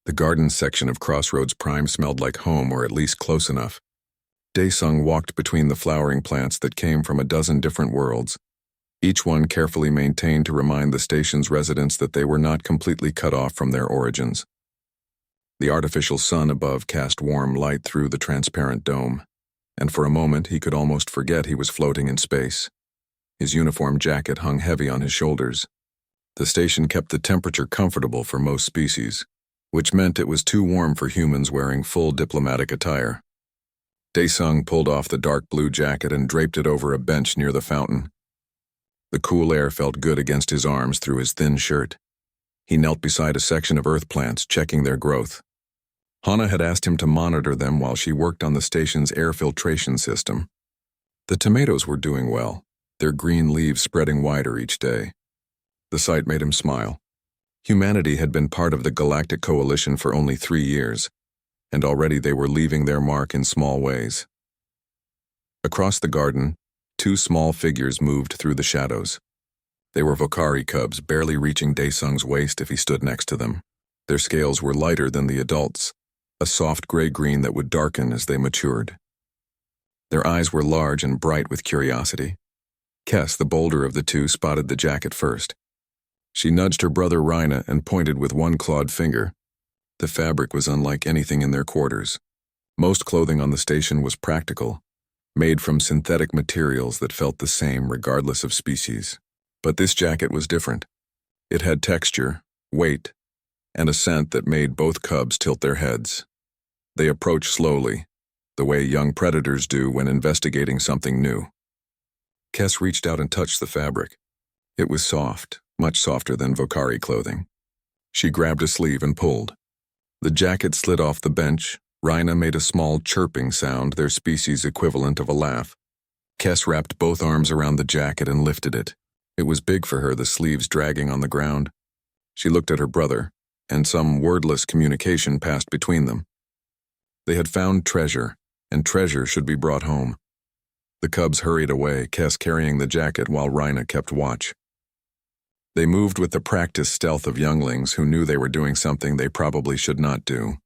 The garden section of Crossroads Prime smelled like home, or at least close enough. Daesung walked between the flowering plants that came from a dozen different worlds, each one carefully maintained to remind the station's residents that they were not completely cut off from their origins. The artificial sun above cast warm light through the transparent dome, and for a moment he could almost forget he was floating in space. His uniform jacket hung heavy on his shoulders. The station kept the temperature comfortable for most species, which meant it was too warm for humans wearing full diplomatic attire. Daesung pulled off the dark blue jacket and draped it over a bench near the fountain. The cool air felt good against his arms through his thin shirt. He knelt beside a section of earth plants, checking their growth. Hana had asked him to monitor them while she worked on the station's air filtration system. The tomatoes were doing well, their green leaves spreading wider each day. The sight made him smile. Humanity had been part of the Galactic Coalition for only 3 years, and already they were leaving their mark in small ways. Across the garden, 2 small figures moved through the shadows. They were Vocari cubs, barely reaching Daesung's waist if he stood next to them. Their scales were lighter than the adults, a soft gray-green that would darken as they matured. Their eyes were large and bright with curiosity. Kes, the bolder of the 2, spotted the jacket first. She nudged her brother Rhina and pointed with one clawed finger. The fabric was unlike anything in their quarters. Most clothing on the station was practical, made from synthetic materials that felt the same regardless of species. But this jacket was different. It had texture, weight, and a scent that made both cubs tilt their heads. They approached slowly, the way young predators do when investigating something new. Kes reached out and touched the fabric. It was soft, much softer than Vocari clothing. She grabbed a sleeve and pulled. The jacket slid off the bench. Rhina made a small chirping sound, their species equivalent of a laugh. Kes wrapped both arms around the jacket and lifted it. It was big for her, the sleeves dragging on the ground. She looked at her brother, and some wordless communication passed between them. They had found treasure, and treasure should be brought home. The cubs hurried away, Kes carrying the jacket while Rhina kept watch. They moved with the practiced stealth of younglings who knew they were doing something they probably should not do.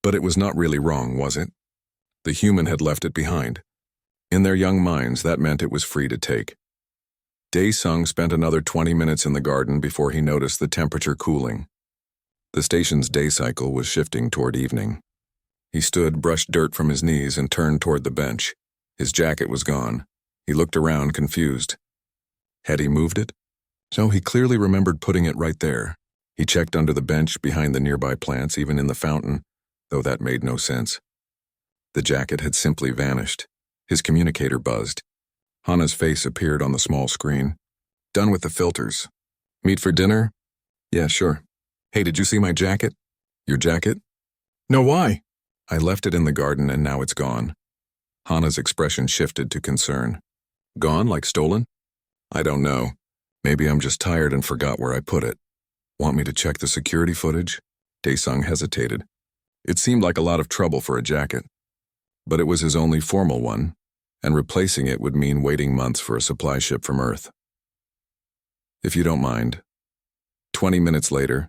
But it was not really wrong, was it? The human had left it behind. In their young minds, that meant it was free to take. Daesung spent another 20 minutes in the garden before he noticed the temperature cooling. The station's day cycle was shifting toward evening. He stood, brushed dirt from his knees, and turned toward the bench. His jacket was gone. He looked around, confused. Had he moved it? So he clearly remembered putting it right there. He checked under the bench, behind the nearby plants, even in the fountain, though that made no sense. The jacket had simply vanished. His communicator buzzed. Hana's face appeared on the small screen. Done with the filters. Meet for dinner? Yeah, sure. Hey, did you see my jacket? Your jacket? No, why? I left it in the garden and now it's gone. Hana's expression shifted to concern. Gone, like stolen? I don't know. Maybe I'm just tired and forgot where I put it. Want me to check the security footage? Daesung hesitated. It seemed like a lot of trouble for a jacket. But it was his only formal one, and replacing it would mean waiting months for a supply ship from Earth. If you don't mind. 20 minutes later,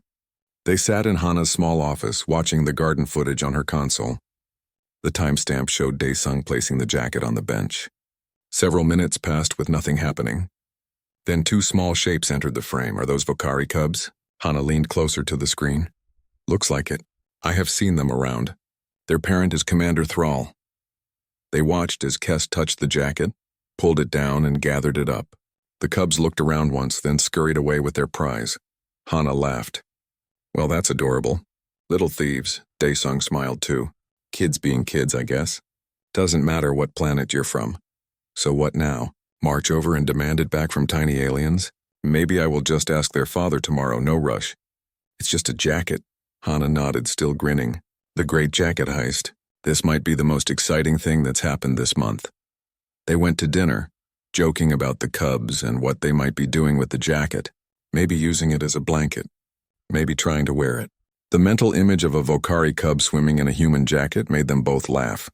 they sat in Hana's small office watching the garden footage on her console. The timestamp showed Daesung placing the jacket on the bench. Several minutes passed with nothing happening. Then 2 small shapes entered the frame. Are those Vocari cubs? Hana leaned closer to the screen. Looks like it. I have seen them around. Their parent is Commander Thrall. They watched as Kes touched the jacket, pulled it down, and gathered it up. The cubs looked around once, then scurried away with their prize. Hana laughed. Well, that's adorable. Little thieves. Daesung smiled too. Kids being kids, I guess. Doesn't matter what planet you're from. So what now? March over and demand it back from tiny aliens? Maybe I will just ask their father tomorrow, no rush. It's just a jacket. Hana nodded, still grinning. The great jacket heist. This might be the most exciting thing that's happened this month. They went to dinner, joking about the cubs and what they might be doing with the jacket. Maybe using it as a blanket. Maybe trying to wear it. The mental image of a Vocari cub swimming in a human jacket made them both laugh.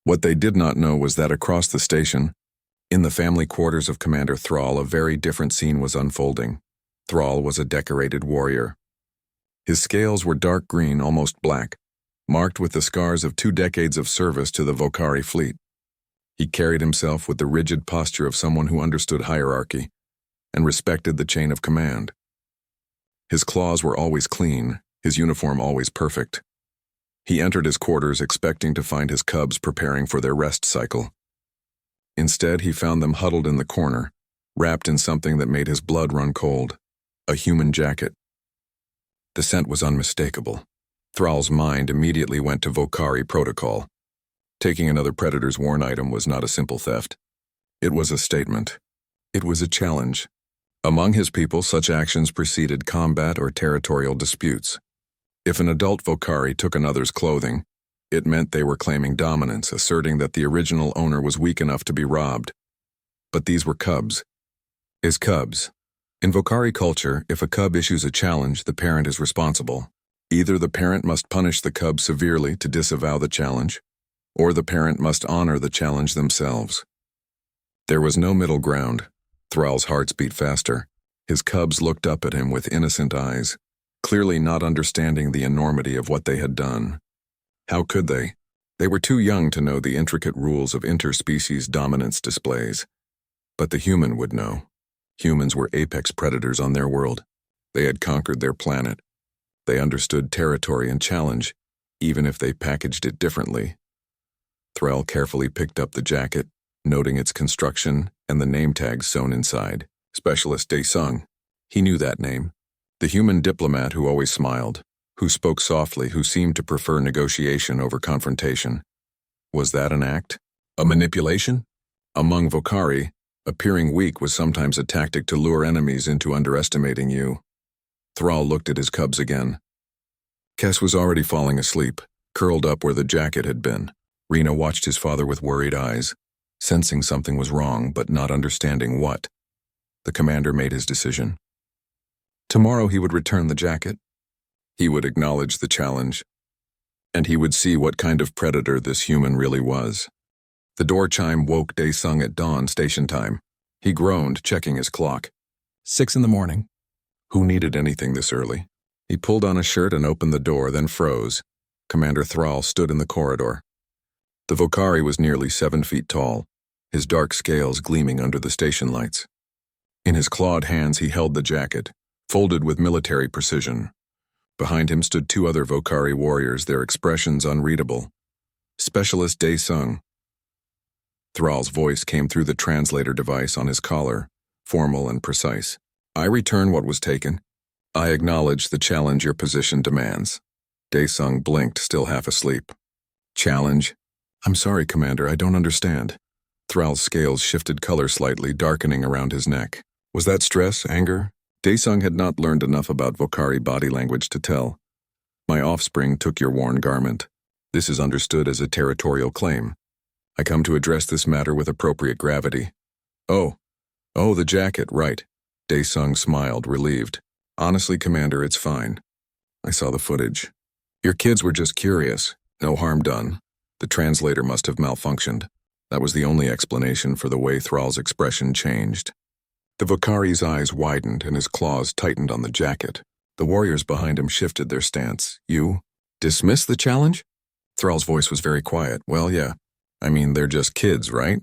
What they did not know was that across the station, in the family quarters of Commander Thrall, a very different scene was unfolding. Thrall was a decorated warrior. His scales were dark green, almost black, marked with the scars of 2 decades of service to the Vokari fleet. He carried himself with the rigid posture of someone who understood hierarchy and respected the chain of command. His claws were always clean, his uniform always perfect. He entered his quarters expecting to find his cubs preparing for their rest cycle. Instead, he found them huddled in the corner, wrapped in something that made his blood run cold, a human jacket. The scent was unmistakable. Thrall's mind immediately went to Vokari protocol. Taking another predator's worn item was not a simple theft. It was a statement. It was a challenge. Among his people, such actions preceded combat or territorial disputes. If an adult Vokari took another's clothing, it meant they were claiming dominance, asserting that the original owner was weak enough to be robbed. But these were cubs. His cubs. In Vokari culture, if a cub issues a challenge, the parent is responsible. Either the parent must punish the cub severely to disavow the challenge, or the parent must honor the challenge themselves. There was no middle ground. Thrall's heart beat faster. His cubs looked up at him with innocent eyes, clearly not understanding the enormity of what they had done. How could they? They were too young to know the intricate rules of interspecies dominance displays. But the human would know. Humans were apex predators on their world. They had conquered their planet. They understood territory and challenge, even if they packaged it differently. Thrall carefully picked up the jacket, noting its construction and the name tag sewn inside. Specialist Daesung. He knew that name. The human diplomat who always smiled, who spoke softly, who seemed to prefer negotiation over confrontation. Was that an act? A manipulation? Among Vokari, appearing weak was sometimes a tactic to lure enemies into underestimating you. Thrall looked at his cubs again. Kes was already falling asleep, curled up where the jacket had been. Rena watched his father with worried eyes, sensing something was wrong but not understanding what. The commander made his decision. Tomorrow he would return the jacket. He would acknowledge the challenge, and he would see what kind of predator this human really was. The door chime woke Daesung at dawn station time. He groaned, checking his clock. 6 a.m. Who needed anything this early? He pulled on a shirt and opened the door, then froze. Commander Thrall stood in the corridor. The Vokari was nearly 7 feet tall, his dark scales gleaming under the station lights. In his clawed hands he held the jacket, folded with military precision. Behind him stood 2 other Vokari warriors, their expressions unreadable. Specialist Daesung. Thrall's voice came through the translator device on his collar, formal and precise. I return what was taken. I acknowledge the challenge your position demands. Daesung blinked, still half asleep. Challenge? I'm sorry, Commander, I don't understand. Thrall's scales shifted color slightly, darkening around his neck. Was that stress, anger? Daesung had not learned enough about Vokari body language to tell. My offspring took your worn garment. This is understood as a territorial claim. I come to address this matter with appropriate gravity. Oh, the jacket, right. Daesung smiled, relieved. Honestly, Commander, it's fine. I saw the footage. Your kids were just curious. No harm done. The translator must have malfunctioned. That was the only explanation for the way Thrall's expression changed. The Vokari's eyes widened and his claws tightened on the jacket. The warriors behind him shifted their stance. You dismiss the challenge? Thrall's voice was very quiet. Well, yeah. I mean, they're just kids, right?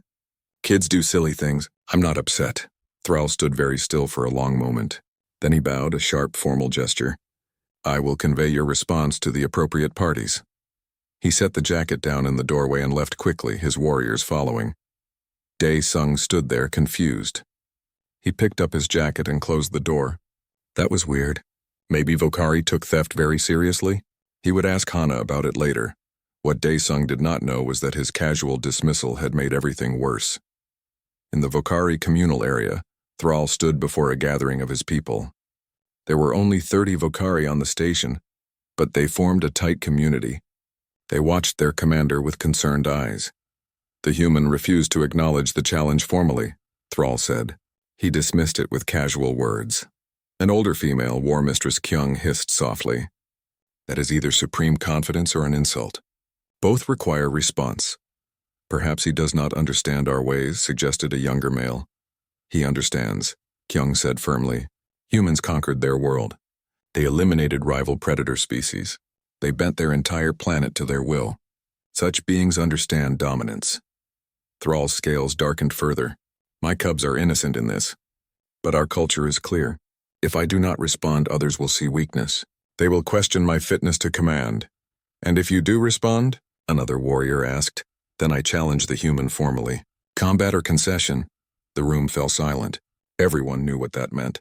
Kids do silly things. I'm not upset. Thrall stood very still for a long moment. Then he bowed, a sharp, formal gesture. I will convey your response to the appropriate parties. He set the jacket down in the doorway and left quickly, his warriors following. Daesung stood there, confused. He picked up his jacket and closed the door. That was weird. Maybe Vokari took theft very seriously? He would ask Hana about it later. What Daesung did not know was that his casual dismissal had made everything worse. In the Vokari communal area, Thrall stood before a gathering of his people. There were only 30 Vokari on the station, but they formed a tight community. They watched their commander with concerned eyes. The human refused to acknowledge the challenge formally, Thrall said. He dismissed it with casual words. An older female, War Mistress Kyung, hissed softly. That is either supreme confidence or an insult. Both require response. Perhaps he does not understand our ways, suggested a younger male. He understands, Kyung said firmly. Humans conquered their world. They eliminated rival predator species. They bent their entire planet to their will. Such beings understand dominance. Thrall's scales darkened further. My cubs are innocent in this. But our culture is clear. If I do not respond, others will see weakness. They will question my fitness to command. And if you do respond? Another warrior asked. Then I challenged the human formally. Combat or concession? The room fell silent. Everyone knew what that meant.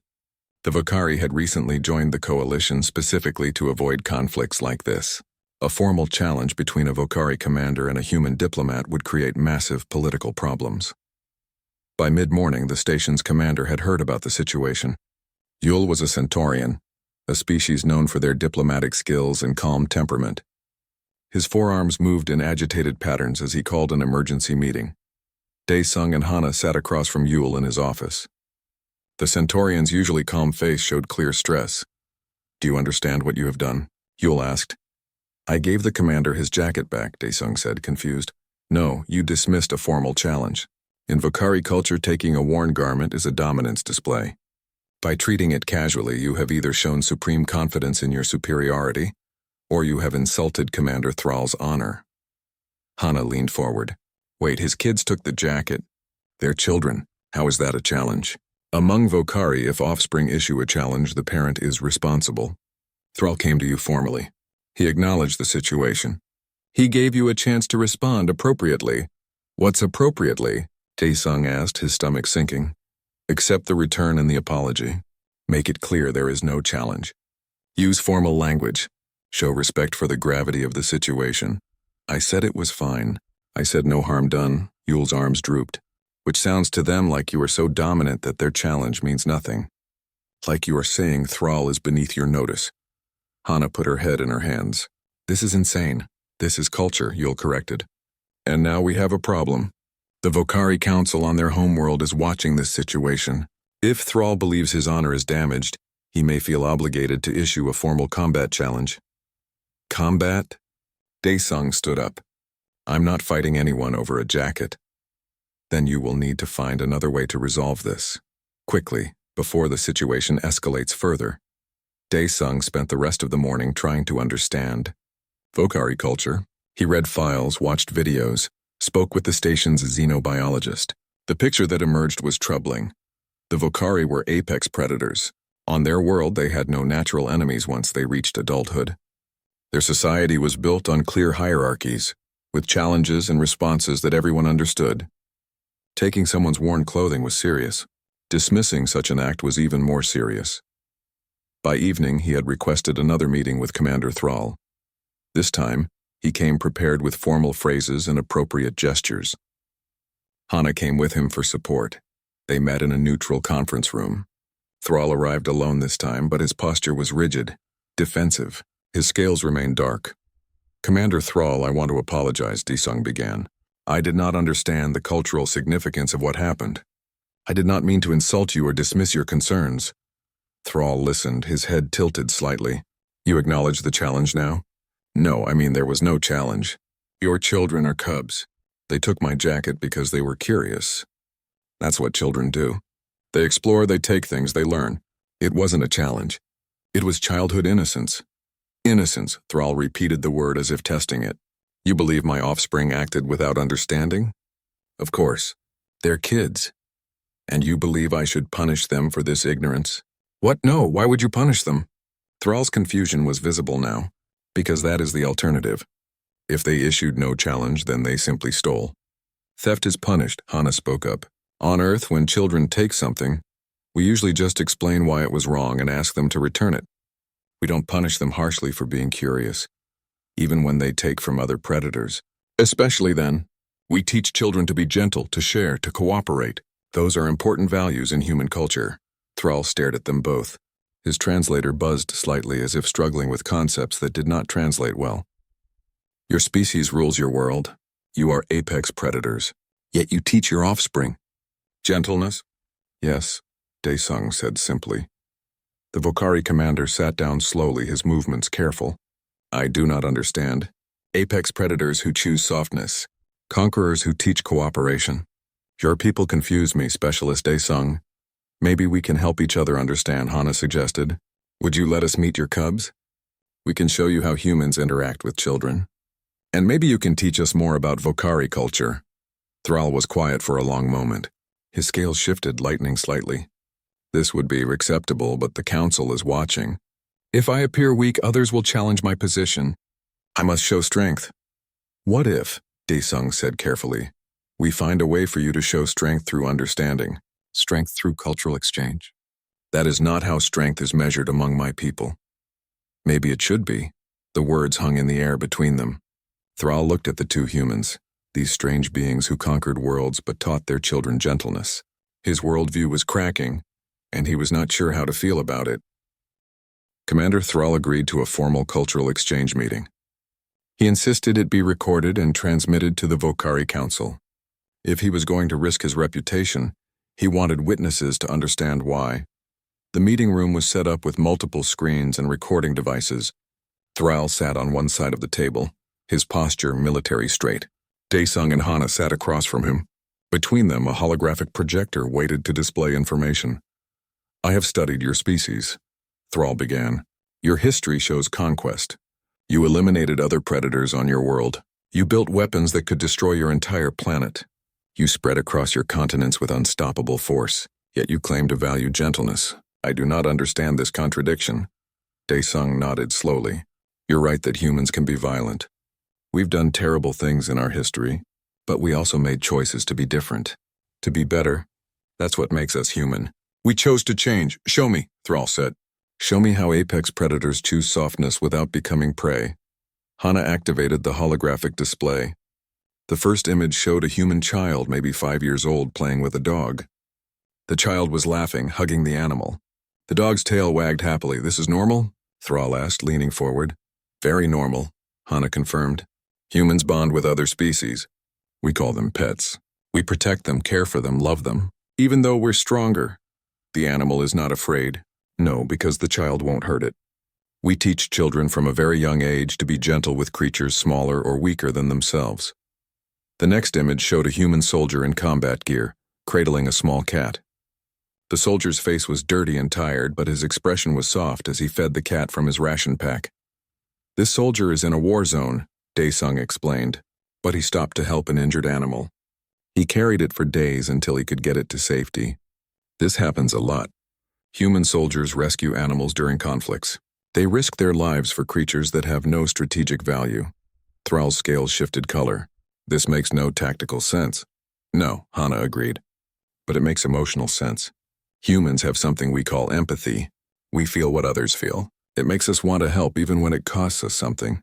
The Vocari had recently joined the coalition specifically to avoid conflicts like this. A formal challenge between a Vocari commander and a human diplomat would create massive political problems. By mid-morning, the station's commander had heard about the situation. Yul was a Centaurian, a species known for their diplomatic skills and calm temperament. His forearms moved in agitated patterns as he called an emergency meeting. Daesung and Hana sat across from Yul in his office. The Centaurian's usually calm face showed clear stress. Do you understand what you have done? Yul asked. I gave the commander his jacket back, Daesung said, confused. No, you dismissed a formal challenge. In Vocari culture, taking a worn garment is a dominance display. By treating it casually, you have either shown supreme confidence in your superiority, or you have insulted Commander Thrall's honor. Hana leaned forward. Wait, his kids took the jacket. They're children. How is that a challenge? Among Vocari, if offspring issue a challenge, the parent is responsible. Thrall came to you formally. He acknowledged the situation. He gave you a chance to respond appropriately. What's appropriately? Daesung asked, his stomach sinking. Accept the return and the apology. Make it clear there is no challenge. Use formal language. Show respect for the gravity of the situation. I said it was fine. I said no harm done. Yul's arms drooped, which sounds to them like you are so dominant that their challenge means nothing. Like you are saying Thrall is beneath your notice. Hana put her head in her hands. This is insane. This is culture, Yul corrected. And now we have a problem. The Vocari Council on their homeworld is watching this situation. If Thrall believes his honor is damaged, he may feel obligated to issue a formal combat challenge. Combat? Daesung stood up. I'm not fighting anyone over a jacket. Then you will need to find another way to resolve this. Quickly, before the situation escalates further. Daesung spent the rest of the morning trying to understand Vocari culture. He read files, watched videos, spoke with the station's xenobiologist. The picture that emerged was troubling. The Vocari were apex predators. On their world, they had no natural enemies once they reached adulthood. Their society was built on clear hierarchies, with challenges and responses that everyone understood. Taking someone's worn clothing was serious. Dismissing such an act was even more serious. By evening, he had requested another meeting with Commander Thrall. This time, he came prepared with formal phrases and appropriate gestures. Hana came with him for support. They met in a neutral conference room. Thrall arrived alone this time, but his posture was rigid, defensive. His scales remained dark. Commander Thrall, I want to apologize, Daesung began. I did not understand the cultural significance of what happened. I did not mean to insult you or dismiss your concerns. Thrall listened, his head tilted slightly. You acknowledge the challenge now? No, I mean there was no challenge. Your children are cubs. They took my jacket because they were curious. That's what children do. They explore, they take things, they learn. It wasn't a challenge. It was childhood innocence. Innocence, Thrall repeated the word as if testing it. You believe my offspring acted without understanding? Of course. They're kids. And you believe I should punish them for this ignorance? What? No, why would you punish them? Thrall's confusion was visible now. Because that is the alternative. If they issued no challenge, then they simply stole. Theft is punished, Hana spoke up. On Earth, when children take something, we usually just explain why it was wrong and ask them to return it. We don't punish them harshly for being curious, even when they take from other predators. Especially then, we teach children to be gentle, to share, to cooperate. Those are important values in human culture. Thrall stared at them both. His translator buzzed slightly as if struggling with concepts that did not translate well. Your species rules your world. You are apex predators. Yet you teach your offspring. Gentleness? Yes, Daesung said simply. The Vocari commander sat down slowly, his movements careful. I do not understand. Apex predators who choose softness. Conquerors who teach cooperation. Your people confuse me, Specialist Daesung. Maybe we can help each other understand, Hana suggested. Would you let us meet your cubs? We can show you how humans interact with children. And maybe you can teach us more about Vocari culture. Thrall was quiet for a long moment. His scales shifted, lightening slightly. This would be acceptable, but the council is watching. If I appear weak, others will challenge my position. I must show strength. What if, Daesung said carefully, we find a way for you to show strength through understanding, strength through cultural exchange? That is not how strength is measured among my people. Maybe it should be. The words hung in the air between them. Thrall looked at the two humans, these strange beings who conquered worlds but taught their children gentleness. His worldview was cracking, and he was not sure how to feel about it. Commander Thrall agreed to a formal cultural exchange meeting. He insisted it be recorded and transmitted to the Vocari Council. If he was going to risk his reputation, he wanted witnesses to understand why. The meeting room was set up with multiple screens and recording devices. Thrall sat on one side of the table, his posture military straight. Daesung and Hana sat across from him. Between them, a holographic projector waited to display information. I have studied your species, Thrall began. Your history shows conquest. You eliminated other predators on your world. You built weapons that could destroy your entire planet. You spread across your continents with unstoppable force, yet you claim to value gentleness. I do not understand this contradiction. Daesung nodded slowly. You're right that humans can be violent. We've done terrible things in our history, but we also made choices to be different, to be better. That's what makes us human. We chose to change. Show me, Thrall said. Show me how apex predators choose softness without becoming prey. Hana activated the holographic display. The first image showed a human child, maybe 5 years old, playing with a dog. The child was laughing, hugging the animal. The dog's tail wagged happily. This is normal? Thrall asked, leaning forward. Very normal, Hana confirmed. Humans bond with other species. We call them pets. We protect them, care for them, love them. Even though we're stronger, the animal is not afraid. No, because the child won't hurt it. We teach children from a very young age to be gentle with creatures smaller or weaker than themselves. The next image showed a human soldier in combat gear, cradling a small cat. The soldier's face was dirty and tired, but his expression was soft as he fed the cat from his ration pack. This soldier is in a war zone, Daesung explained, but he stopped to help an injured animal. He carried it for days until he could get it to safety. This happens a lot. Human soldiers rescue animals during conflicts. They risk their lives for creatures that have no strategic value. Thrall's scales shifted color. This makes no tactical sense. No, Hana agreed. But it makes emotional sense. Humans have something we call empathy. We feel what others feel. It makes us want to help even when it costs us something.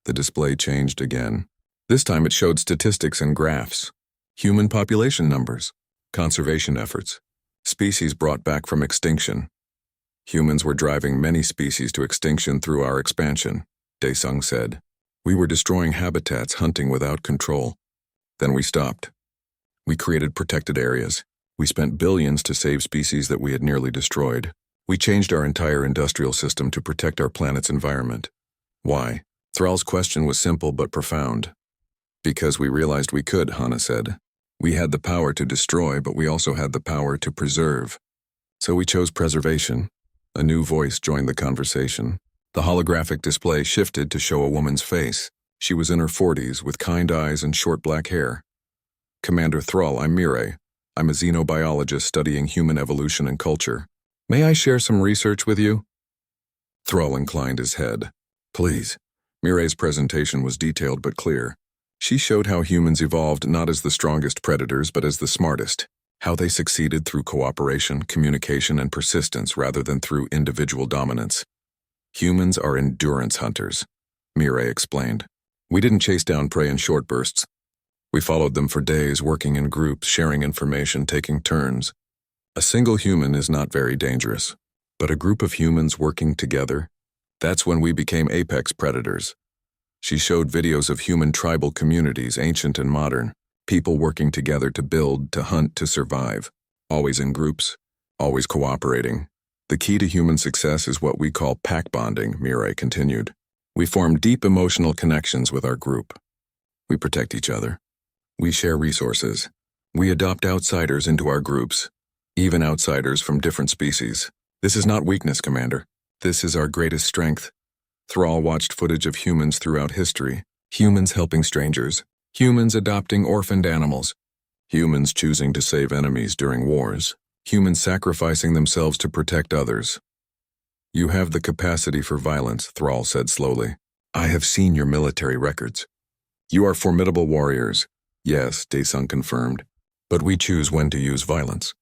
The display changed again. This time it showed statistics and graphs. Human population numbers, conservation efforts, species brought back from extinction. Humans were driving many species to extinction through our expansion, Daesung said. We were destroying habitats, hunting without control. Then we stopped. We created protected areas. We spent billions to save species that we had nearly destroyed. We changed our entire industrial system to protect our planet's environment. Why? Thrall's question was simple but profound. Because we realized we could, Hana said. We had the power to destroy, but we also had the power to preserve. So we chose preservation. A new voice joined the conversation. The holographic display shifted to show a woman's face. She was in her 40s, with kind eyes and short black hair. Commander Thrall, I'm Mirai. I'm a xenobiologist studying human evolution and culture. May I share some research with you? Thrall inclined his head. Please. Mirai's presentation was detailed but clear. She showed how humans evolved not as the strongest predators but as the smartest, how they succeeded through cooperation, communication, and persistence rather than through individual dominance. Humans are endurance hunters, Mirai explained. We didn't chase down prey in short bursts. We followed them for days, working in groups, sharing information, taking turns. A single human is not very dangerous, but a group of humans working together, that's when we became apex predators. She showed videos of human tribal communities, ancient and modern, people working together to build, to hunt, to survive, always in groups, always cooperating. The key to human success is what we call pack bonding, Mirai continued. We form deep emotional connections with our group. We protect each other. We share resources. We adopt outsiders into our groups, even outsiders from different species. This is not weakness, Commander. This is our greatest strength. Thrall watched footage of humans throughout history. Humans helping strangers. Humans adopting orphaned animals. Humans choosing to save enemies during wars. Humans sacrificing themselves to protect others. You have the capacity for violence, Thrall said slowly. I have seen your military records. You are formidable warriors. Yes, Daesung confirmed. But we choose when to use violence.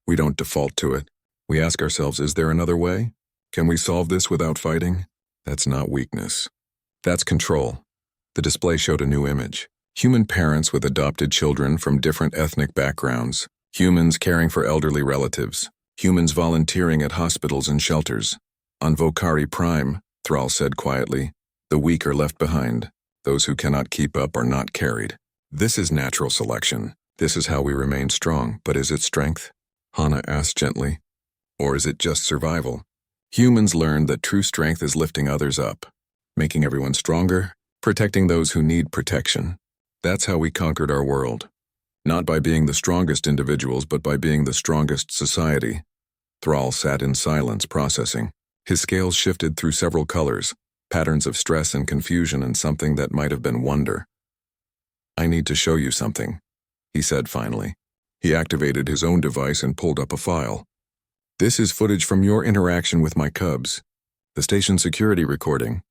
We don't default to it. We ask ourselves, is there another way? Can we solve this without fighting? That's not weakness. That's control. The display showed a new image. Human parents with adopted children from different ethnic backgrounds. Humans caring for elderly relatives. Humans volunteering at hospitals and shelters. On Vokari Prime, Thrall said quietly, the weak are left behind. Those who cannot keep up are not carried. This is natural selection. This is how we remain strong, but is it strength? Hana asked gently. Or is it just survival? Humans learned that true strength is lifting others up, making everyone stronger, protecting those who need protection. That's how we conquered our world. Not by being the strongest individuals, but by being the strongest society. Thrall sat in silence, processing. His scales shifted through several colors, patterns of stress and confusion and something that might have been wonder. I need to show you something, he said finally. He activated his own device and pulled up a file. This is footage from your interaction with my cubs. The station security recording.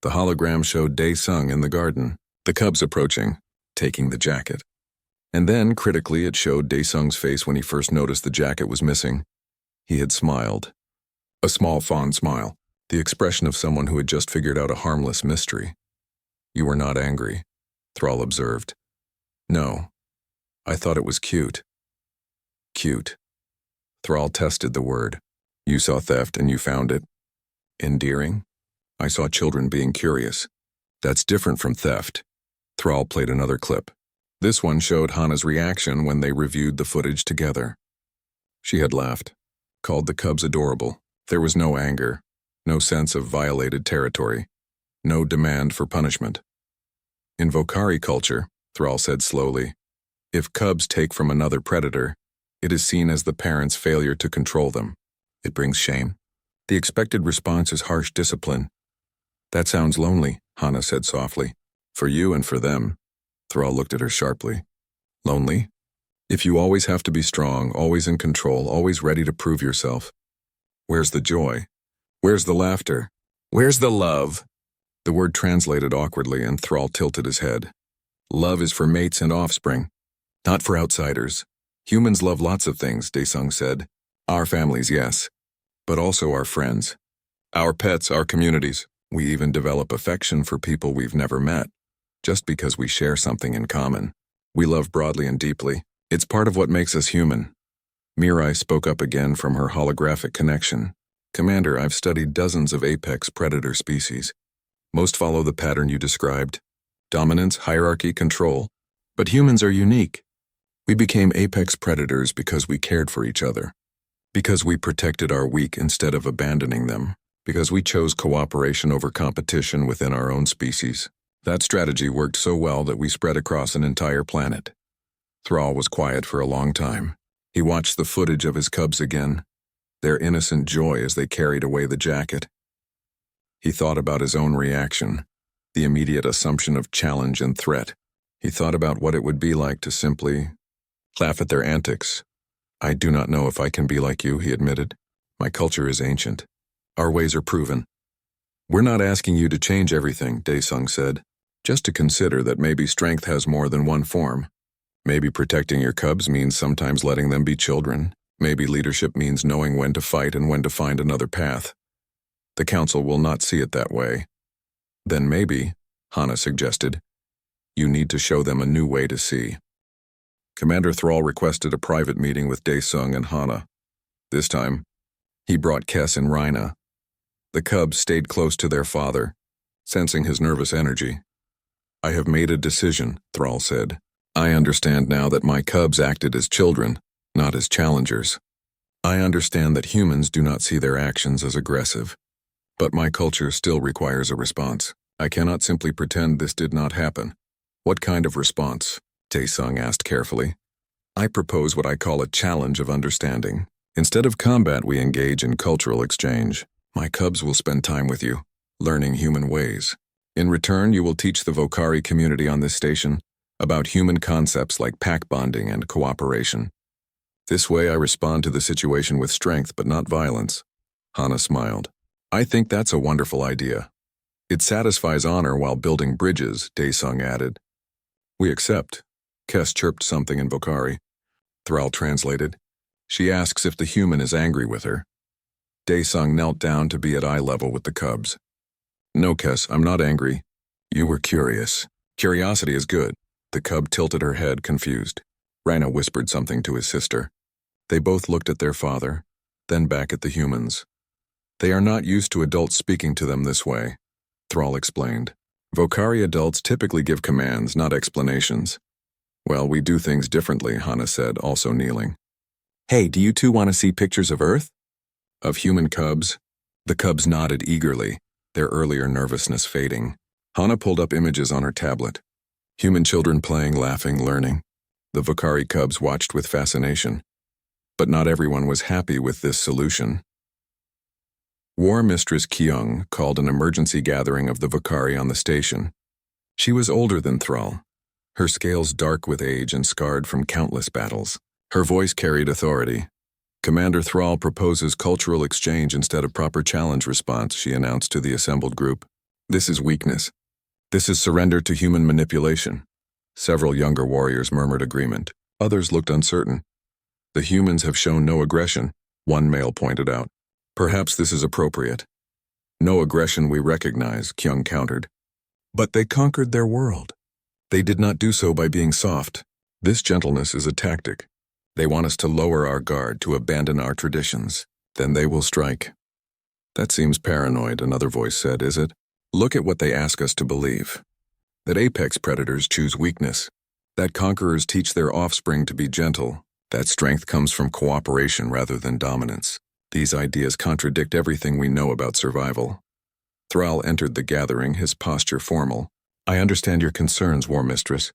The hologram showed Daesung in the garden, the cubs approaching, taking the jacket. And then, critically, it showed Daesung's face when he first noticed the jacket was missing. He had smiled. A small, fond smile, the expression of someone who had just figured out a harmless mystery. You were not angry, Thrall observed. No. I thought it was cute. Cute. Thrall tested the word. You saw theft and you found it. Endearing? I saw children being curious. That's different from theft. Thrall played another clip. This one showed Hana's reaction when they reviewed the footage together. She had laughed, called the cubs adorable. There was no anger, no sense of violated territory, no demand for punishment. In Vokari culture, Thrall said slowly, if cubs take from another predator, it is seen as the parent's failure to control them. It brings shame. The expected response is harsh discipline. That sounds lonely, Hana said softly. For you and for them. Thrall looked at her sharply. Lonely? If you always have to be strong, always in control, always ready to prove yourself. Where's the joy? Where's the laughter? Where's the love? The word translated awkwardly and Thrall tilted his head. Love is for mates and offspring, not for outsiders. Humans love lots of things, Daesung said. Our families, yes. But also our friends. Our pets, our communities. We even develop affection for people we've never met. Just because we share something in common. We love broadly and deeply. It's part of what makes us human. Mirai spoke up again from her holographic connection. Commander, I've studied dozens of apex predator species. Most follow the pattern you described. Dominance, hierarchy, control. But humans are unique. We became apex predators because we cared for each other. Because we protected our weak instead of abandoning them. Because we chose cooperation over competition within our own species. That strategy worked so well that we spread across an entire planet. Thrall was quiet for a long time. He watched the footage of his cubs again, their innocent joy as they carried away the jacket. He thought about his own reaction, the immediate assumption of challenge and threat. He thought about what it would be like to simply laugh at their antics. I do not know if I can be like you, he admitted. My culture is ancient. Our ways are proven. We're not asking you to change everything, Daesung said. Just to consider that maybe strength has more than one form. Maybe protecting your cubs means sometimes letting them be children. Maybe leadership means knowing when to fight and when to find another path. The council will not see it that way. Then maybe, Hana suggested, you need to show them a new way to see. Commander Thrall requested a private meeting with Daesung and Hana. This time, he brought Kess and Rhina. The cubs stayed close to their father, sensing his nervous energy. I have made a decision, Thrall said. I understand now that my cubs acted as children, not as challengers. I understand that humans do not see their actions as aggressive. But my culture still requires a response. I cannot simply pretend this did not happen. What kind of response? Daesung asked carefully. I propose what I call a challenge of understanding. Instead of combat, we engage in cultural exchange. My cubs will spend time with you, learning human ways. In return, you will teach the Vocari community on this station about human concepts like pack bonding and cooperation. This way I respond to the situation with strength but not violence. Hana smiled. I think that's a wonderful idea. It satisfies honor while building bridges, Daesung added. We accept. Kes chirped something in Vocari. Thrall translated. She asks if the human is angry with her. Daesung knelt down to be at eye level with the cubs. No, Kes, I'm not angry. You were curious. Curiosity is good. The cub tilted her head, confused. Raina whispered something to his sister. They both looked at their father, then back at the humans. They are not used to adults speaking to them this way, Thrall explained. Vocari adults typically give commands, not explanations. Well, we do things differently, Hana said, also kneeling. Hey, do you two want to see pictures of Earth? Of human cubs? The cubs nodded eagerly, their earlier nervousness fading. Hana pulled up images on her tablet. Human children playing, laughing, learning. The Vocari cubs watched with fascination. But not everyone was happy with this solution. War Mistress Kyung called an emergency gathering of the Vocari on the station. She was older than Thrall, her scales dark with age and scarred from countless battles. Her voice carried authority. Commander Thrall proposes cultural exchange instead of proper challenge response, she announced to the assembled group. This is weakness. This is surrender to human manipulation. Several younger warriors murmured agreement. Others looked uncertain. The humans have shown no aggression, one male pointed out. Perhaps this is appropriate. No aggression we recognize, Kyung countered. But they conquered their world. They did not do so by being soft. This gentleness is a tactic. They want us to lower our guard, to abandon our traditions. Then they will strike. That seems paranoid, another voice said, is it? Look at what they ask us to believe. That apex predators choose weakness. That conquerors teach their offspring to be gentle. That strength comes from cooperation rather than dominance. These ideas contradict everything we know about survival. Thrall entered the gathering, his posture formal. I understand your concerns, War Mistress.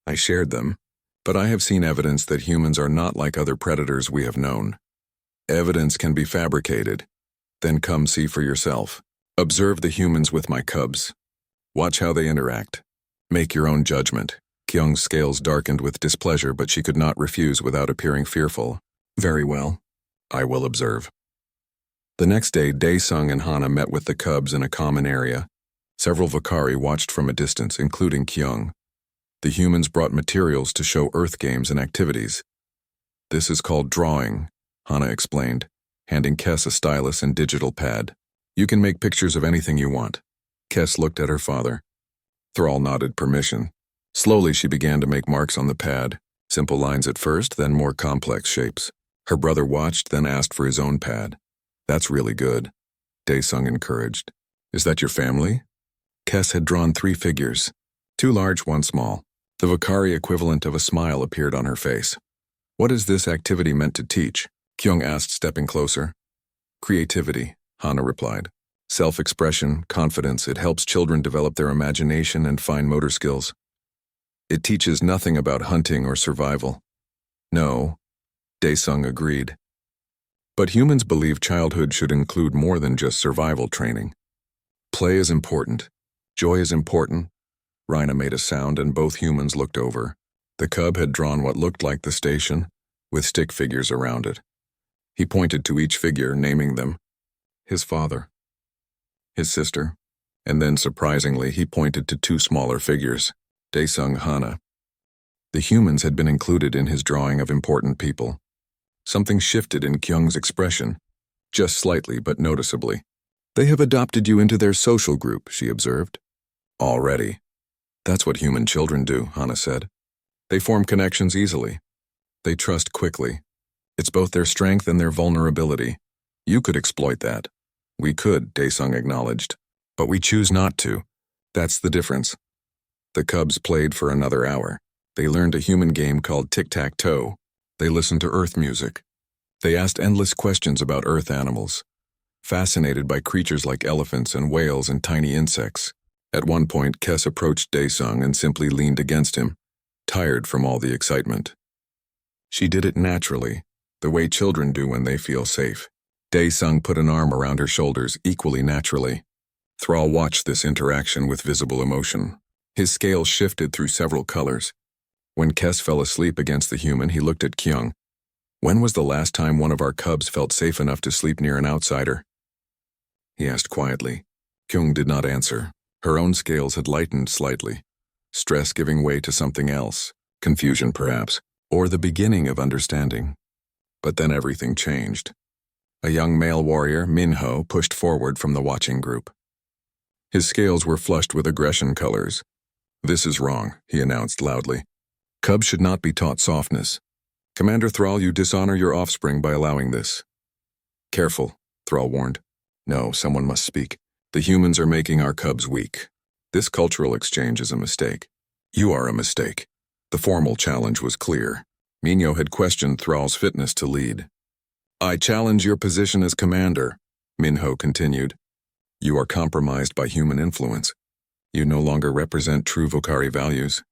I shared them, but I have seen evidence that humans are not like other predators we have known. Evidence can be fabricated. Then come see for yourself. Observe the humans with my cubs. Watch how they interact. Make your own judgment. Kyung's scales darkened with displeasure, but she could not refuse without appearing fearful. Very well. I will observe. The next day, Daesung and Hana met with the cubs in a common area. Several Vocari watched from a distance, including Kyung. The humans brought materials to show Earth games and activities. This is called drawing, Hana explained, handing Kes a stylus and digital pad. You can make pictures of anything you want. Kes looked at her father. Thrall nodded permission. Slowly she began to make marks on the pad, simple lines at first, then more complex shapes. Her brother watched, then asked for his own pad. That's really good, Daesung encouraged. Is that your family? Kes had drawn 3 figures, 2 large, 1 small. The Vocari equivalent of a smile appeared on her face. What is this activity meant to teach? Kyung asked, stepping closer. Creativity, Hana replied. Self-expression, confidence, it helps children develop their imagination and fine motor skills. It teaches nothing about hunting or survival. No, Daesung agreed. But humans believe childhood should include more than just survival training. Play is important. Joy is important. Raina made a sound and both humans looked over. The cub had drawn what looked like the station, with stick figures around it. He pointed to each figure, naming them. His father. His sister. And then, surprisingly, he pointed to 2 smaller figures. Daesung, Hana. The humans had been included in his drawing of important people. Something shifted in Kyung's expression, just slightly but noticeably. They have adopted you into their social group, she observed. Already. That's what human children do, Hana said. They form connections easily. They trust quickly. It's both their strength and their vulnerability. You could exploit that. We could, Daesung acknowledged. But we choose not to. That's the difference. The cubs played for another hour. They learned a human game called tic-tac-toe. They listened to Earth music. They asked endless questions about Earth animals, fascinated by creatures like elephants and whales and tiny insects. At one point, Kes approached Daesung and simply leaned against him, tired from all the excitement. She did it naturally, the way children do when they feel safe. Dae-sung put an arm around her shoulders equally naturally. Thrall watched this interaction with visible emotion. His scales shifted through several colors. When Kes fell asleep against the human, he looked at Kyung. When was the last time one of our cubs felt safe enough to sleep near an outsider? He asked quietly. Kyung did not answer. Her own scales had lightened slightly. Stress giving way to something else. Confusion, perhaps, or the beginning of understanding. But then everything changed. A young male warrior, Minho, pushed forward from the watching group. His scales were flushed with aggression colors. "This is wrong," he announced loudly. "Cubs should not be taught softness. Commander Thrall, you dishonor your offspring by allowing this." "Careful," Thrall warned. "No, someone must speak. The humans are making our cubs weak. This cultural exchange is a mistake. You are a mistake." The formal challenge was clear. Minho had questioned Thrall's fitness to lead. "I challenge your position as commander," Minho continued. "You are compromised by human influence. You no longer represent true Vokari values."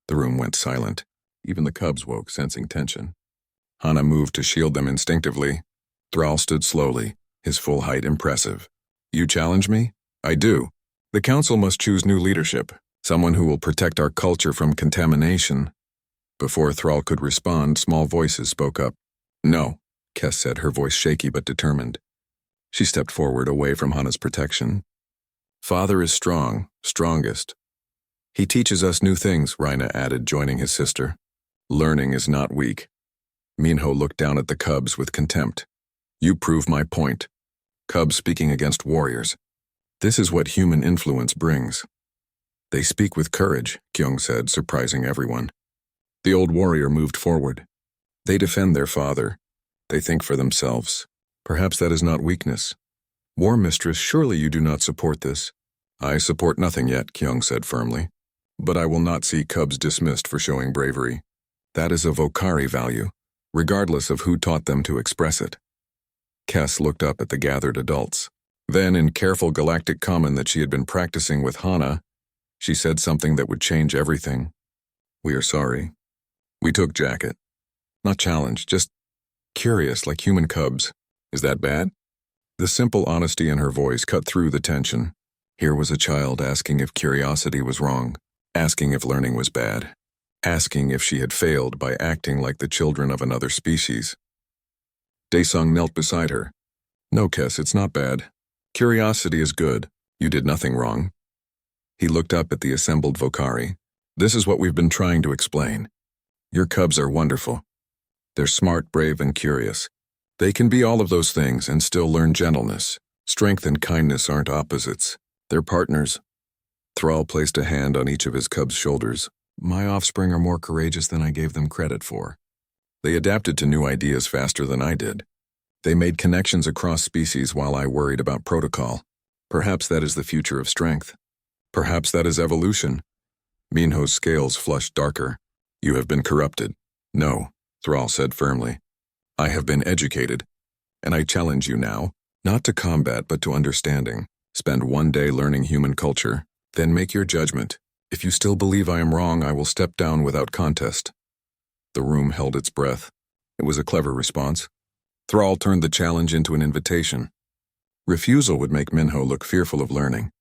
The room went silent. Even the cubs woke, sensing tension. Hana moved to shield them instinctively. Thrall stood slowly, his full height impressive. "You challenge me? I do. The council must choose new leadership, someone who will protect our culture from contamination." Before Thrall could respond, small voices spoke up. "No," Kes said, her voice shaky but determined. She stepped forward away from Hana's protection. "Father is strong, strongest. He teaches us new things," Raina added, joining his sister. "Learning is not weak." Minho looked down at the cubs with contempt. "You prove my point. Cubs speaking against warriors. This is what human influence brings." "They speak with courage," Kyung said, surprising everyone. The old warrior moved forward. "They defend their father. They think for themselves. Perhaps that is not weakness. War Mistress, surely you do not support this." "I support nothing yet," Kyung said firmly. "But I will not see cubs dismissed for showing bravery. That is a Vokari value, regardless of who taught them to express it." Kes looked up at the gathered adults. Then, in careful galactic common that she had been practicing with Hana, she said something that would change everything. "We are sorry. We took Jacket. Not challenged, just curious like human cubs. Is that bad?" The simple honesty in her voice cut through the tension. Here was a child asking if curiosity was wrong, asking if learning was bad, asking if she had failed by acting like the children of another species. Dae-sung knelt beside her. "No, Kes, it's not bad. Curiosity is good. You did nothing wrong." He looked up at the assembled Vokari. "This is what we've been trying to explain. Your cubs are wonderful. They're smart, brave, and curious. They can be all of those things and still learn gentleness. Strength and kindness aren't opposites. They're partners." Thrall placed a hand on each of his cubs' shoulders. "My offspring are more courageous than I gave them credit for. They adapted to new ideas faster than I did. They made connections across species while I worried about protocol. Perhaps that is the future of strength. Perhaps that is evolution." Minho's scales flushed darker. "You have been corrupted." "No," Thrall said firmly. "I have been educated, and I challenge you now, not to combat but to understanding. Spend one day learning human culture, then make your judgment. If you still believe I am wrong, I will step down without contest." The room held its breath. It was a clever response. Thrall turned the challenge into an invitation. Refusal would make Minho look fearful of learning.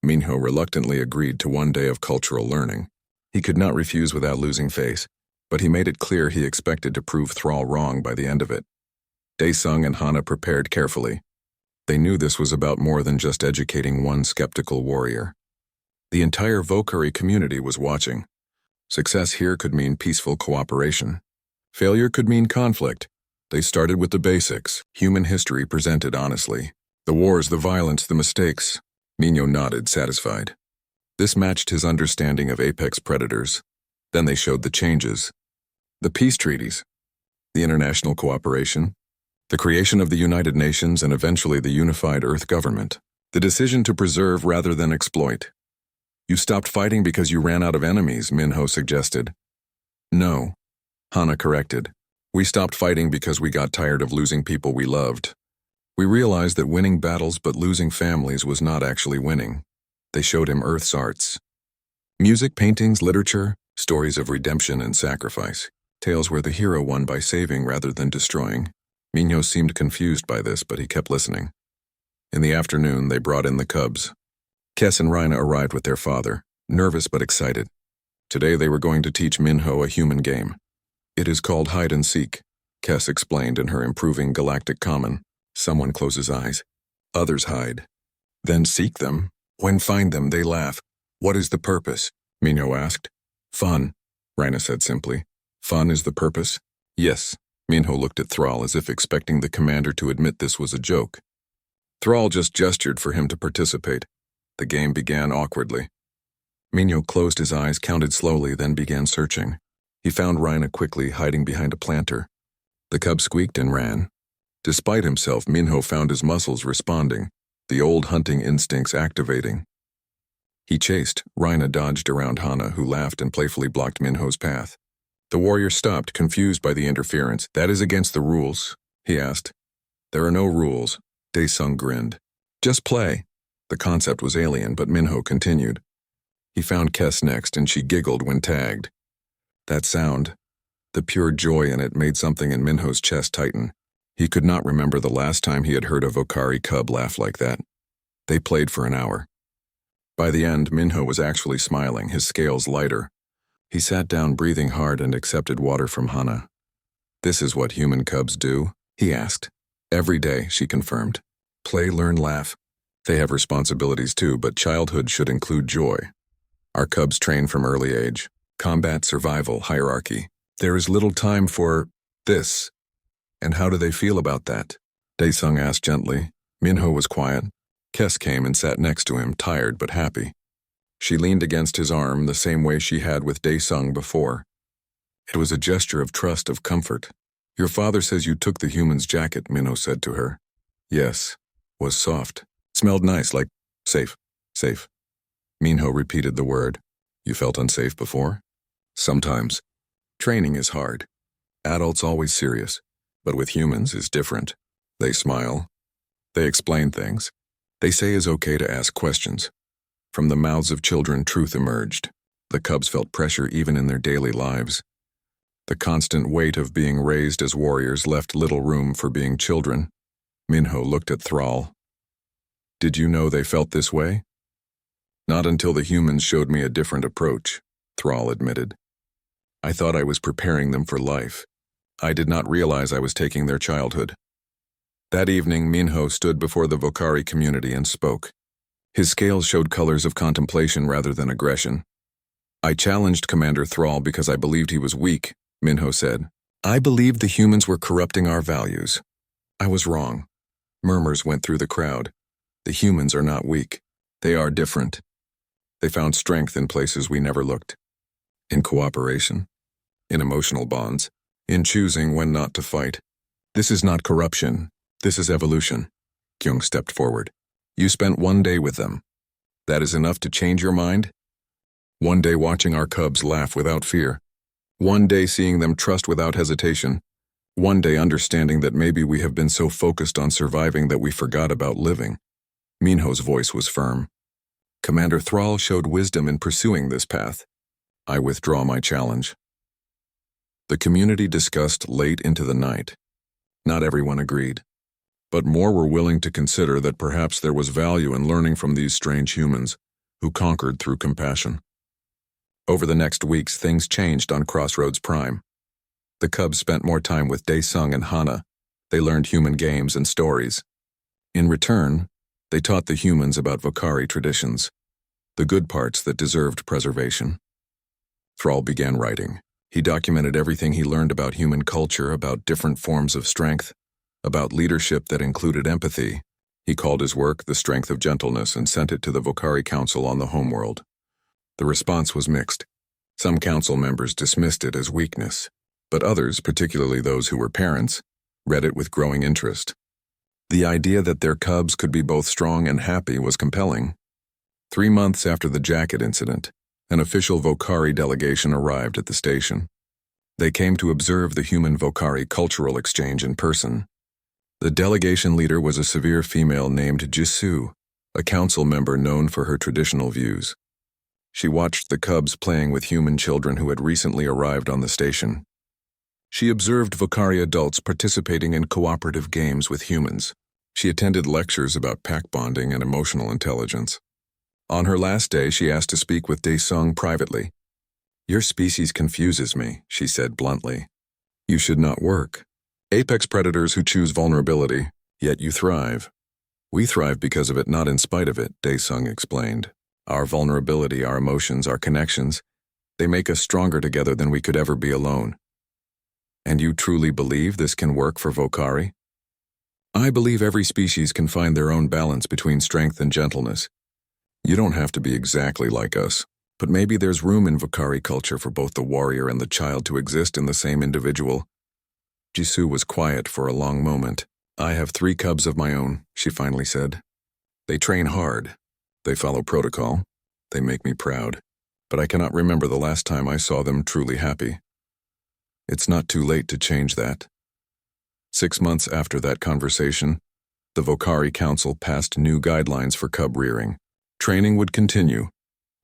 Minho reluctantly agreed to one day of cultural learning. He could not refuse without losing face, but he made it clear he expected to prove Thrall wrong by the end of it. Dae-sung and Hana prepared carefully. They knew this was about more than just educating one skeptical warrior. The entire Vokari community was watching. Success here could mean peaceful cooperation. Failure could mean conflict. They started with the basics, human history presented honestly. The wars, the violence, the mistakes. Minho nodded, satisfied. This matched his understanding of apex predators. Then they showed the changes. The peace treaties, the international cooperation, the creation of the United Nations and eventually the unified Earth government, the decision to preserve rather than exploit. "You stopped fighting because you ran out of enemies," Minho suggested. "No," Hana corrected. "We stopped fighting because we got tired of losing people we loved. We realized that winning battles but losing families was not actually winning." They showed him Earth's arts. Music, paintings, literature, stories of redemption and sacrifice. Tales where the hero won by saving rather than destroying. Minho seemed confused by this, but he kept listening. In the afternoon, they brought in the cubs. Kes and Rina arrived with their father, nervous but excited. Today they were going to teach Minho a human game. It is called hide and seek, Kes explained in her improving Galactic common. Someone closes eyes. Others hide. Then seek them. When find them, they laugh. What is the purpose? Minho asked. Fun, Rina said simply. Fun is the purpose? Yes. Minho looked at Thrall as if expecting the commander to admit this was a joke. Thrall just gestured for him to participate. The game began awkwardly. Minho closed his eyes, counted slowly, then began searching. He found Rina quickly, hiding behind a planter. The cub squeaked and ran. Despite himself, Minho found his muscles responding, the old hunting instincts activating. He chased. Rina dodged around Hana, who laughed and playfully blocked Minho's path. The warrior stopped, confused by the interference. That is against the rules, he asked. There are no rules, Daesung grinned. Just play. The concept was alien, but Minho continued. He found Kes next, and she giggled when tagged. That sound, the pure joy in it, made something in Minho's chest tighten. He could not remember the last time he had heard a Vocari cub laugh like that. They played for an hour. By the end, Minho was actually smiling, his scales lighter. He sat down, breathing hard, and accepted water from Hana. This is what human cubs do, he asked. Every day, she confirmed. Play, learn, laugh. They have responsibilities too, but childhood should include joy. Our cubs train from early age. Combat, survival, hierarchy. There is little time for this. And how do they feel about that? Daesung asked gently. Minho was quiet. Kes came and sat next to him, tired but happy. She leaned against his arm the same way she had with Daesung before. It was a gesture of trust, of comfort. Your father says you took the human's jacket, Minho said to her. Yes. Was soft. Smelled nice, like safe. Safe. Minho repeated the word. You felt unsafe before? Sometimes. Training is hard. Adults always serious. But with humans is different. They smile. They explain things. They say it's okay to ask questions. From the mouths of children, truth emerged. The cubs felt pressure even in their daily lives. The constant weight of being raised as warriors left little room for being children. Minho looked at Thrall. Did you know they felt this way? Not until the humans showed me a different approach, Thrall admitted. I thought I was preparing them for life. I did not realize I was taking their childhood. That evening, Minho stood before the Vocari community and spoke. His scales showed colors of contemplation rather than aggression. I challenged Commander Thrall because I believed he was weak, Minho said. I believed the humans were corrupting our values. I was wrong. Murmurs went through the crowd. The humans are not weak. They are different. They found strength in places we never looked. In cooperation. In emotional bonds. In choosing when not to fight. This is not corruption. This is evolution. Kyung stepped forward. You spent one day with them. That is enough to change your mind? One day watching our cubs laugh without fear. One day seeing them trust without hesitation. One day understanding that maybe we have been so focused on surviving that we forgot about living. Minho's voice was firm. Commander Thrall showed wisdom in pursuing this path. I withdraw my challenge. The community discussed late into the night. Not everyone agreed. But more were willing to consider that perhaps there was value in learning from these strange humans, who conquered through compassion. Over the next weeks, things changed on Crossroads Prime. The cubs spent more time with Daesung and Hana. They learned human games and stories. In return, they taught the humans about Vocari traditions, the good parts that deserved preservation. Thrall began writing. He documented everything he learned about human culture, about different forms of strength, about leadership that included empathy. He called his work The Strength of Gentleness and sent it to the Vocari Council on the homeworld. The response was mixed. Some council members dismissed it as weakness, but others, particularly those who were parents, read it with growing interest. The idea that their cubs could be both strong and happy was compelling. 3 months after the jacket incident, an official Vocari delegation arrived at the station. They came to observe the human Vocari cultural exchange in person. The delegation leader was a severe female named Jisoo, a council member known for her traditional views. She watched the cubs playing with human children who had recently arrived on the station. She observed Vocari adults participating in cooperative games with humans. She attended lectures about pack bonding and emotional intelligence. On her last day, she asked to speak with Dae-sung privately. "Your species confuses me," she said bluntly. "You should not work. Apex predators who choose vulnerability, yet you thrive." "We thrive because of it, not in spite of it," Dae-sung explained. "Our vulnerability, our emotions, our connections, they make us stronger together than we could ever be alone." "And you truly believe this can work for Vocari?" "I believe every species can find their own balance between strength and gentleness. You don't have to be exactly like us, but maybe there's room in Vocari culture for both the warrior and the child to exist in the same individual." Jisoo was quiet for a long moment. "I have 3 cubs of my own," she finally said. "They train hard. They follow protocol. They make me proud. But I cannot remember the last time I saw them truly happy. It's not too late to change that." 6 months after that conversation, the Vocari Council passed new guidelines for cub rearing. Training would continue,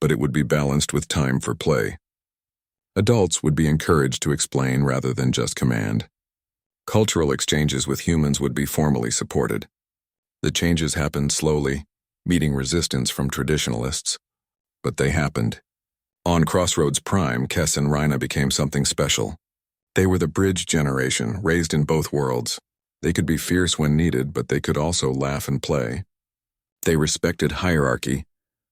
but it would be balanced with time for play. Adults would be encouraged to explain rather than just command. Cultural exchanges with humans would be formally supported. The changes happened slowly, meeting resistance from traditionalists. But they happened. On Crossroads Prime, Kess and Rhina became something special. They were the bridge generation, raised in both worlds. They could be fierce when needed, but they could also laugh and play. They respected hierarchy,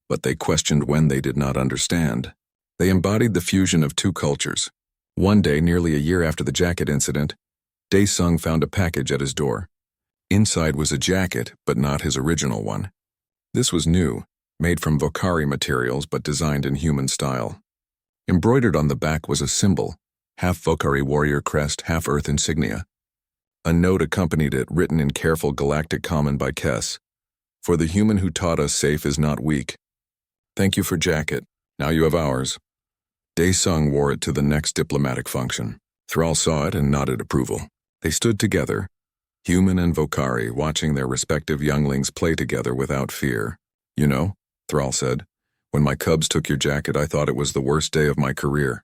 but they questioned when they did not understand. They embodied the fusion of 2 cultures. One day, nearly a year after the jacket incident, Dae-sung found a package at his door. Inside was a jacket, but not his original one. This was new, made from Vocari materials but designed in human style. Embroidered on the back was a symbol, half Vocari warrior crest, half Earth insignia. A note accompanied it, written in careful Galactic Common by Kess. "For the human who taught us safe is not weak. Thank you for jacket. Now you have ours." Dae-sung wore it to the next diplomatic function. Thrall saw it and nodded approval. They stood together, human and Vocari, watching their respective younglings play together without fear. "You know," Thrall said, "when my cubs took your jacket, I thought it was the worst day of my career.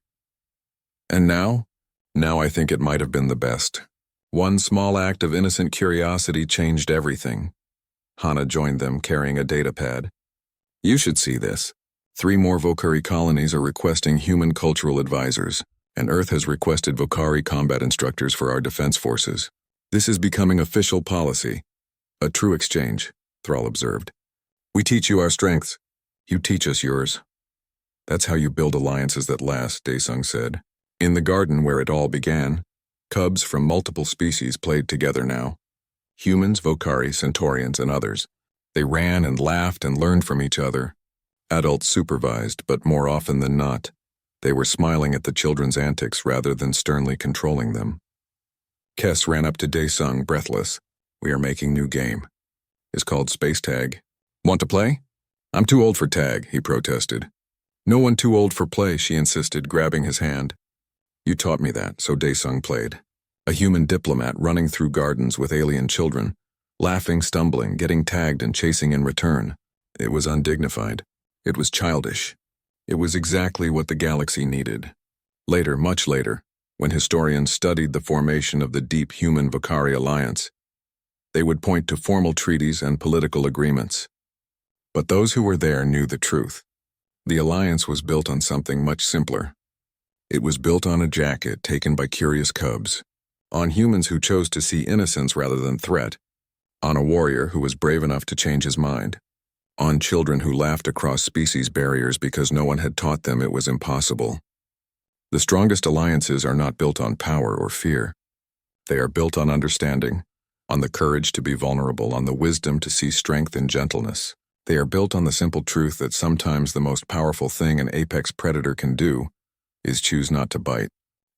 And now? Now I think it might have been the best. One small act of innocent curiosity changed everything." Hana joined them, carrying a data pad. "You should see this. 3 more Vocari colonies are requesting human cultural advisors, and Earth has requested Vocari combat instructors for our defense forces. This is becoming official policy. A true exchange," Thrall observed. "We teach you our strengths. You teach us yours." "That's how you build alliances that last," Dae-sung said. In the garden where it all began, cubs from multiple species played together now. Humans, Vocari, Centaurians, and others. They ran and laughed and learned from each other. Adults supervised, but more often than not, they were smiling at the children's antics rather than sternly controlling them. Kess ran up to Dae-sung, breathless. "We are making new game. It's called Space Tag. Want to play?" "I'm too old for tag," he protested. "No one too old for play," she insisted, grabbing his hand. "You taught me that," so Dae-sung played. A human diplomat running through gardens with alien children, laughing, stumbling, getting tagged and chasing in return. It was undignified. It was childish. It was exactly what the galaxy needed. Later, much later, when historians studied the formation of the deep human-Vocari alliance, they would point to formal treaties and political agreements. But those who were there knew the truth. The alliance was built on something much simpler. It was built on a jacket taken by curious cubs, on humans who chose to see innocence rather than threat, on a warrior who was brave enough to change his mind, on children who laughed across species barriers because no one had taught them it was impossible. The strongest alliances are not built on power or fear. They are built on understanding, on the courage to be vulnerable, on the wisdom to see strength in gentleness. They are built on the simple truth that sometimes the most powerful thing an apex predator can do is choose not to bite.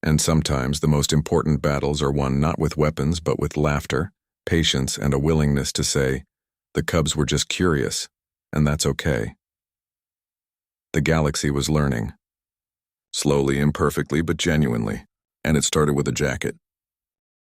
And sometimes the most important battles are won not with weapons but with laughter, patience, and a willingness to say, "The cubs were just curious, and that's okay." The galaxy was learning. Slowly, imperfectly, but genuinely. And it started with a jacket.